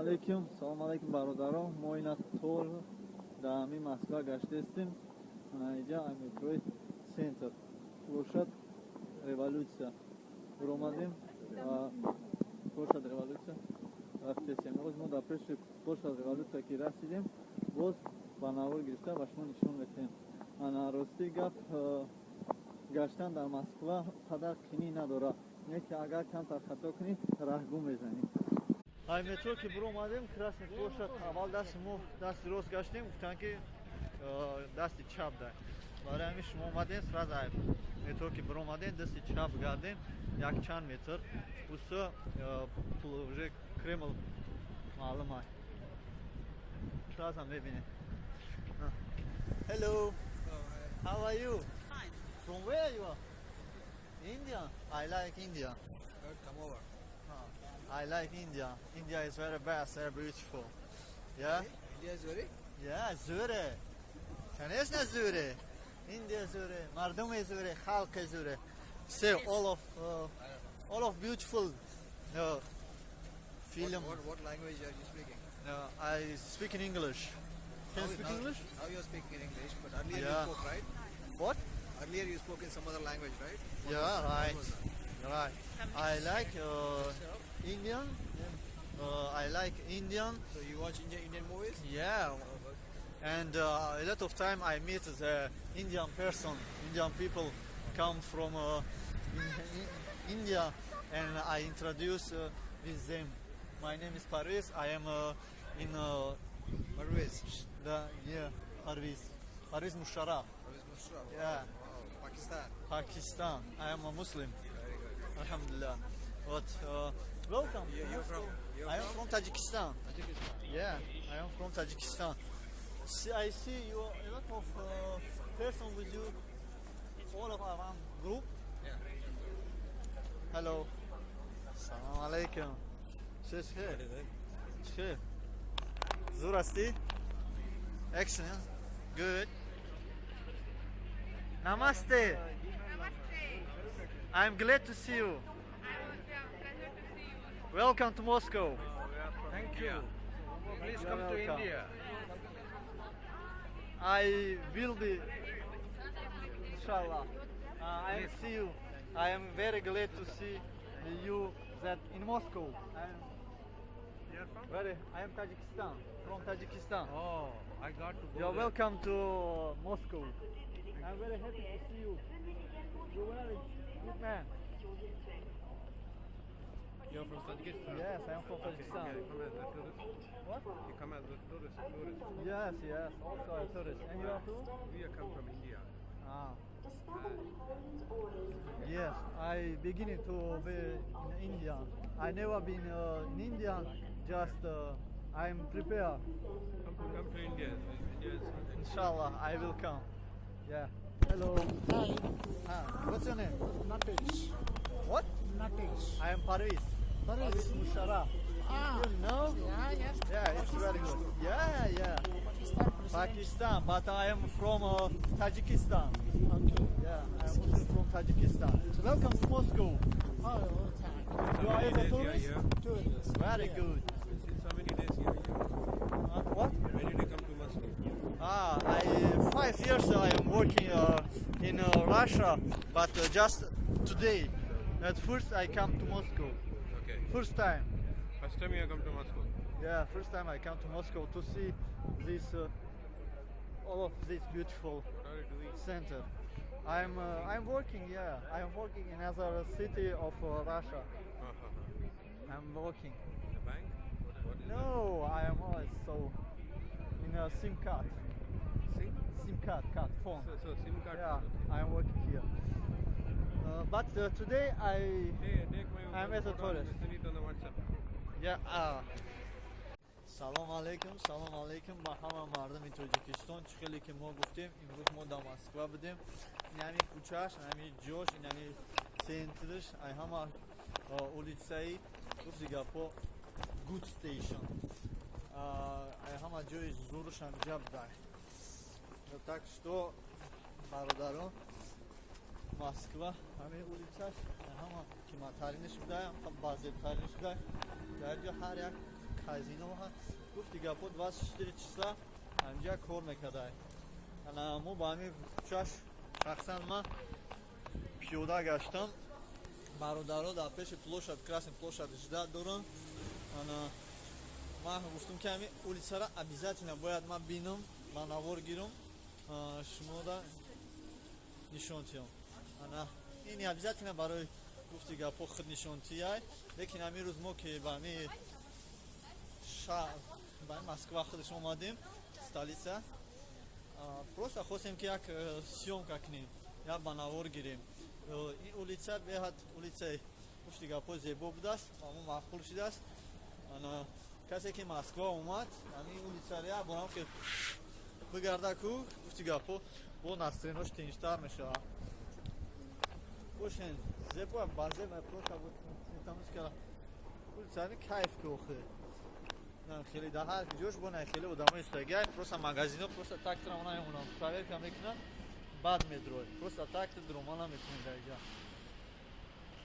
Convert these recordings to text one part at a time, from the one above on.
Салом алейкум бародарон. Мо ина тор даами Москва гаштестим. Наиҷа метрои центр. Площадь Революция. Буромадем площадь Революция. Рафтесем. Боз мо дар пеши площадь Революция ки расидем, боз ба навор гирифта ба шумо нишон метем. Ана рости гап гаштан дар Москва қадар қинӣ надорад. Не ки агар камтар хато кунӣ, раҳгум мезанӣ. Ай метро ки буромадем, Красный площадь, аввал дасти рост гаштем, гуфтан ки дасти чап дай. Барои ҳамин шумо омадем, сразу метро ки буромадем, дасти чап гардем, як чанд метр, усо уже Кремл маълум аст. Сразу мебинем. Hello. How are you? Fine. From where you are? India. I like India. Come over. I like India. India is very best, very beautiful. Yeah? India is very. Yeah, зуре. Конечно, зуре. India зуре. Мардум зуре, халк зуре. See all of beautiful film. What language are you speaking? I speak in English. Can you speak English? Now you are speaking in English, but earlier Yeah. you spoke, right? What? Earlier you spoke in some other language, right? Yeah, right. was that? Right. I like Indian. I like Indian. So you watch Indian movies? Yeah. And a lot of time I meet the Indian person. Indian people come from India, and I introduce with them. My name is Parvez. I am in Parvez. Parvez Musharraf. Parvez Musharraf. Yeah. Wow. Pakistan. Pakistan. I am a Muslim. Very good. Alhamdulillah. But welcome. You're from. I am from Tajikistan. Tajikistan. Yeah, I am from Tajikistan. See, I see you a lot of person with you. All of our group. Yeah. Hello. Salam alaikum. Cheers. Zurasti. Excellent. Good. Namaste. I'm glad to see you. Pleasure to see you. Welcome to Moscow. Thank you. Please come to welcome. India. I will be, inshallah. I will see you. I am very glad to see you that in Moscow. You're from? I am Tajikistan, from Tajikistan. Oh, I got to go You're there. welcome to Moscow. I'm very happy to see you. You're very good man. You're from Tajikistan? Yes, I am from Okay, Tajikistan. yeah, you come as a tourist? What? You come as a tourist? Yes, also a tourist. And you are too? We are come from India. Ah. Yes, I beginning to be in India. I never been in India. Just I'm prepared. Come to India. India is Inshallah, I will come. Yeah. Hello. Hi, What's your name? Natesh. What? Natesh. I am Parvez. Parvez. Musharraf. Ah, You know? yeah, yes. Yeah, it's very good. Yeah. Pakistan president. Pakistan, but I am from Tajikistan. Okay. Yeah, I am Muslim from Tajikistan. Welcome to Moscow. Oh, okay. You are as a days tourist? here. Tourist. Very Yeah. good. Since how many days here? What? When did you come to Moscow? 5 years I am working in Russia, but just today. At first I come to Moscow. Okay. First time. First time you have come to Moscow? Yeah, first time I come to Moscow to see this, all of this beautiful What are you doing? center. I'm working. Yeah, I'm working in another city of Russia. I'm working. In the bank? What is No, I am also in a SIM card. that? SIM card, phone. So SIM card. Yeah, I am working here. But today Hey, take my I'm as a photo and tourist. send it on the WhatsApp. Yeah. Салом алейкум, ба ҳама мардами Тоҷикистон. Чӣ хеле ки мо гуфтем, имрӯз мо дар Москва будем. Ин ҳамин кӯчааш, ҳамин ҷош, ин ҳамин центриш, ай ҳама улицаи гуфти гапо Good Station. Ай ҳама ҷои зурушам ҷаб дай. Так что, бародарон, Москва, ҳамин улицааш, ҳама қиматтаринаш будай, баъзетаринаш будай. Дар ҷо ҳар як ҳазина гуфти гапо 24 часа ҳамҷа кор мекардай. Ана мо ба ҳамин кӯчаш шахсан ман пиёда гаштам. Бародаро дар пеши площадь, красный площадь жда дорам. Ана ман гуфтам ки ҳамин улицара обязательно бояд ман бинам, ба навор гирам, шумода нишон диҳам. Ана ин обязательно барои гуфти гапо худ нишонтияй. Лекин ҳамин рӯз мо ки ба ҳамин шаҳр, ба Москва худаш омадем, столица, просто хостем ки як съёмка кунем, як ба навор гирем. ин улица беҳад улицаи гуфти гапо зебо будааст, ба мо маъқул шудааст. ана касе ки Москва омад ҳамин улицаро як бор ки бигарда ку гуфти гапо бо настроенош тинчтар мешавад. бошен зебо базема просто тамушка улицаи кайф кохе. Хеле да ҳар ҷош бона хеле одамои истагай, просто магазино просто так трамона мемонам. Проверка мекунам, бад медрой. Просто так дромана мекунам даҷа.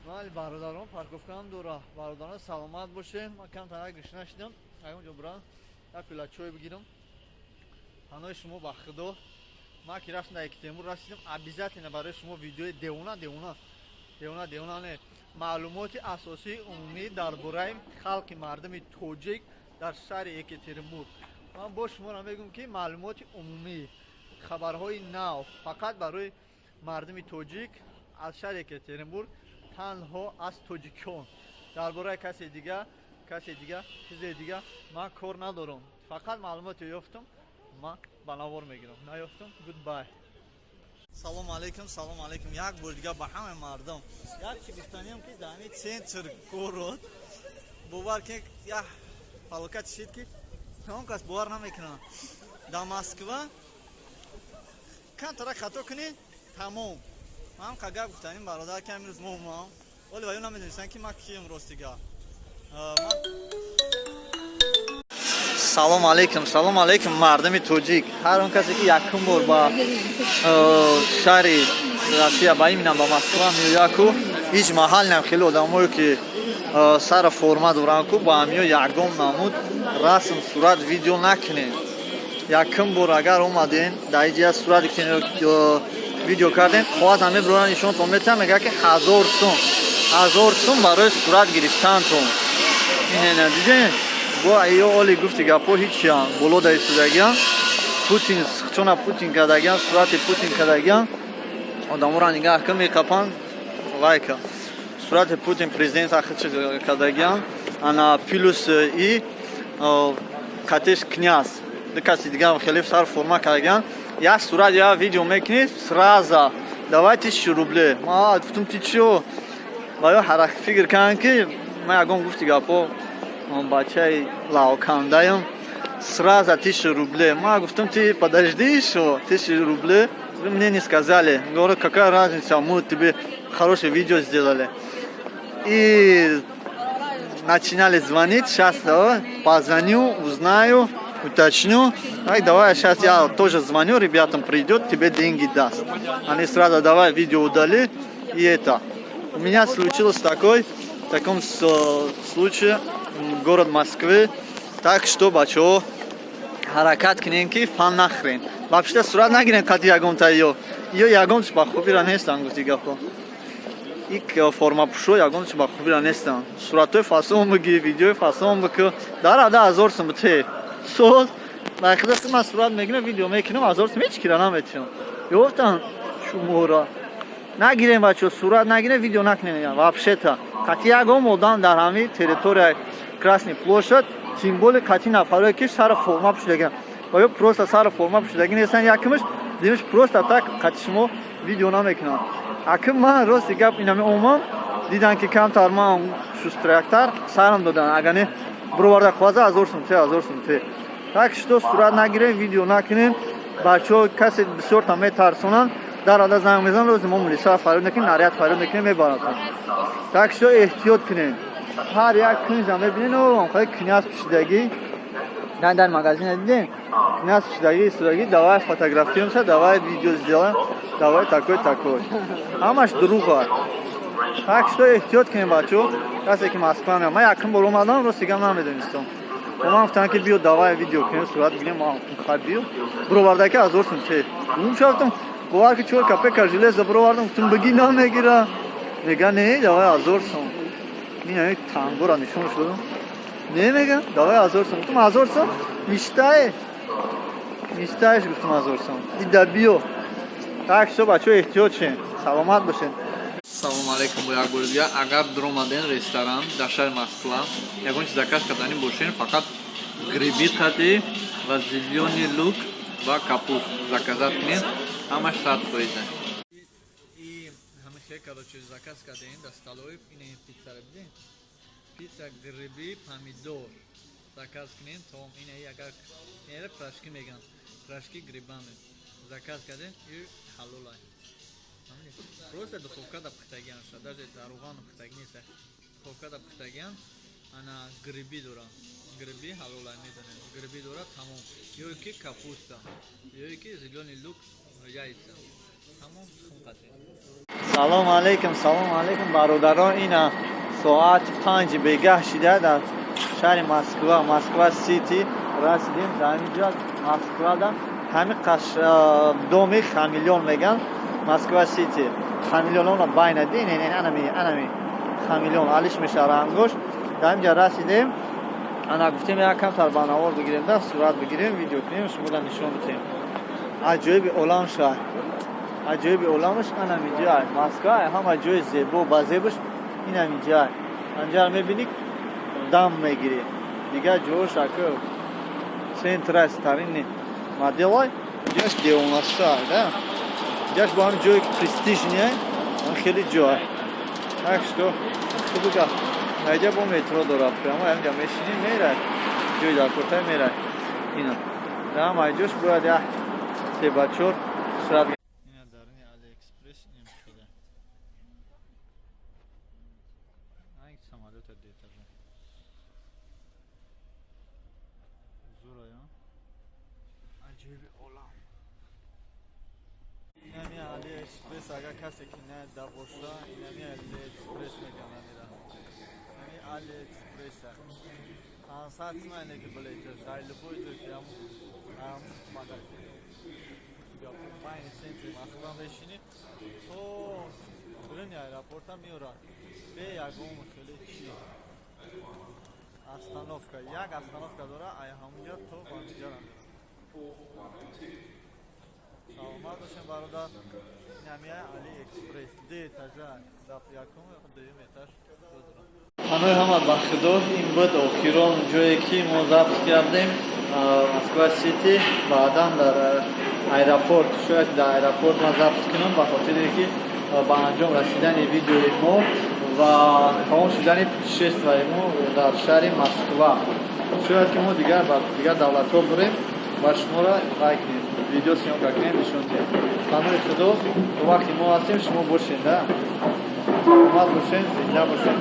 Вали бародарон парковкам дора. Бародарон саломат бошем. Ман кам тана гишна шидам. Айонҷо бурам. Як пила чой бигирам. Ҳанои шумо ба худо. Ман ки рафтам дар Екатеринбург расидам, обязательно барои шумо видеои девона не маълумоти асосии умумӣ дар бораи халқи мардуми тоҷик дар шаҳри Екатеринбург. Ман бо шуморо мегӯям ки маълумоти умумӣ, хабарҳои нав фақат барои мардуми тоҷик аз шаҳри Екатеринбург, танҳо аз тоҷикон. Дар бораи касе дига чизе дига ман кор надорам. Фақат маълумоти ёфтам, ман ба навор мегирам. Наёфтам, гудбай. Салому алейкум. Як бор дига ба ҳамаи мардум. Як чи гуфтаниям ки дар ҳамин центр город бовар ки як ҳалокат шид ки ҳамон кас бовар намекунад. Дар Москва кантара хато кунӣ тамом. Ман кага гуфтаним бародар ки ҳамин рӯз мо омам. Оле ва ё намедонистан ки ман кием ростига. Салому алейкум мардуми тоҷик. Ҳар он касе ки якум бор ба шаҳри Россия ба иминам ба Москва меояку ҳеҷ маҳал нам хеле одамое ки сара форма доранку ба ҳамиё ягон намуд расм сурат видео накунем. Якум бор агар омаден дар ҳеҷ як сурат видео кардем, хоҳаз ҳаме бирора нишонтон метавам мега ки 1000 сум барои сурат гирифтантон. Инена диден бо айё оли гуфти гапо ҳичиам боло да истодагиам. Путин чона Путин кардагиам, сурати Путин кардагиам. Одаморо нигаҳ кун меқапанд лайка. Сурати Путин президент кардагиам. Ана плюс и катеш княз. Дикаси дигам хеле сар форма кардагиам. Я сурат я видео мекунед сразу. Давай 1000 рублей. Ма гуфтам ти чё? Ва ё ҳарак фикр кардам ки ман ягон гуфти гапо бачаи лаокандаям сразу 1000 рублей. Ман гуфтам ти подожди ещё 1000 рублей. Вы мне не сказали. Говорю, какая разница, мы тебе хорошее видео сделали. И начинали звонить. Сейчас позвоню, узнаю, уточню. Так, давай, сейчас я тоже звоню, ребятам придет, тебе деньги даст. Они сразу давай видео удали. И это. У меня случилось в таком случае город Москвы. Так что, бачо, ҳаракат кунем ки фан нахрен. Вообще сурат нагирем кати ягонта ё ягон ба хубира нестан гуфти гапо. Ик форма пушо ягон ба хубира нестан. Суратои фасон бигир, видеои фасон бикӯ. Дара 1000 сум те. Сол лайхдаст ман сурат мегирам, видео мекунам 1000 сум ҳеҷ кира наметавам. Ёфтам шумора. Нагирем бачо, сурат нагирем, видео накунем. Вообще-то кати ягон одам дар ҳамин территорияи Красный площадь, тем более кати нафарое ки сара форма пушидаган. Ва просто сара форма пушидаги нестан якимш, демиш просто так кати шумо видео намекунам. Аким ман рости гап инами омам, дидан ки камтар ман шустрактар сарам додан. Агар не бироварда хваза 1000 сум те. Так что сурат нагирем, видео накунем. Бачо касе бисёр там метарсонан, дар ада занг мезанам рози мо милиса фарёд мекунем, нарият фарёд мекунем, мебаратон. Так что эҳтиёт кунем. Ҳар як кунҷа мебинен омхои княз пушидаги дар магазин дидем. Княз пушидаги истодагӣ, давай фотографиямся, давай видео сделаем, давай такой. Ҳамаш дурӯғ аст. Так что эҳтиёт кунем бачо. Касе ки Москва меояд. Ман якум бор омадам, ростигам намедонистам. من گفتم که بیا давай ویدیو کنیم صورت بگیریم ما خواهد بیو برآورده که 1000 سوم چه اون شفتم باور که چور کپه کارجلز برآوردم گفتم بگی نمیگیره میگه نه давай 1000 سوم این تانگو را نشون شدم نمیگه давай 1000 سوم گفتم 1000 سوم میشتایش گفتم 1000 سوم ایدا بیو так что бачо эҳтиёт шин саломат бошин салом алейкум бо як бори дига агар дромаден ресторан дар шаҳри Москва ягон чиз заказ кардани бошен фақат гриби қати ва зелёный лук ва капуст заказат кунед ҳамаш 100 фоиза и ҳамеша короче заказ кардем дар столовой ин пицца бидем пицца гриби помидор заказ кунем том ин агар ин пирожки меган пирожки грибами заказ кардем и халолай просто духовка да пихтагиан шуд даже даруган пихтаги нест духовка да пихтагиан ана гриби дора гриби халолай медонем гриби дора тамом ёки капуста ёки зелёный лук яйца тамом тухмқати салом алейкум бародарон ина соат 5 бегах шида дар шаҳри Москва сити расидем дар инҷо Москвада ҳами доми хамилён меган Москва сити хамилёнона байна дин анами хамилён алиш мешара ангош дар инҷо расидем ана гуфтем якам тар банавор бигирем да сурат бигирем видео кунем шумода нишон бидем аҷоиби олам шаҳр аҷоиби оламаш анами ҷай Москва ҳама ҷои зебо ба зебош инами ҷай анҷа мебинӣ дам мегирӣ дигар ҷош аку центра старини моделой ҷаш девонашта да ҷаш бо ҳам ҷои престижния он хеле ҷой так что хубуга найҷа бо метро дора прямо ҳамҷа мешинӣ мерад ҷои дар куртай мерад ина да ҳама ҷош бояд я себачор сурат ина дарини алиэкспресс ин шуда ай самолёта детажа зурая аҷиби олам инами алиэкспресс агар касе ки наеда боша инами алиэкспресс мегана мера инами алиэкспресса ансатма инеки билетер дар любой ҷой ки ам магазин я пайни центри Москва бешини то бирини аэропорта меорад бе ягон хеле чи остановка як остановка дора ай ҳамунҷа то ба анҷа саломат бошем бародар инамия алиэкспресс ду этажа даф якум дуюм этаж додора ҳанои ҳамат ба худо ин буд охирон ҷое ки мо запис кардем Москва сити баъдан дар аэропорт шояд дар аэропорт ма запис кунам ба хотире ки ба анҷом расидани видеои мо ва тамом шудани путешествияи мо дар шаҳри Москва шояд ки мо дигар давлатҳо бурем ва шуморо вай кунем видео съёмка кунем нишон диҳем ҳанои худо то вақти мо ҳастем шумо бошед да омад бошед зинда бошед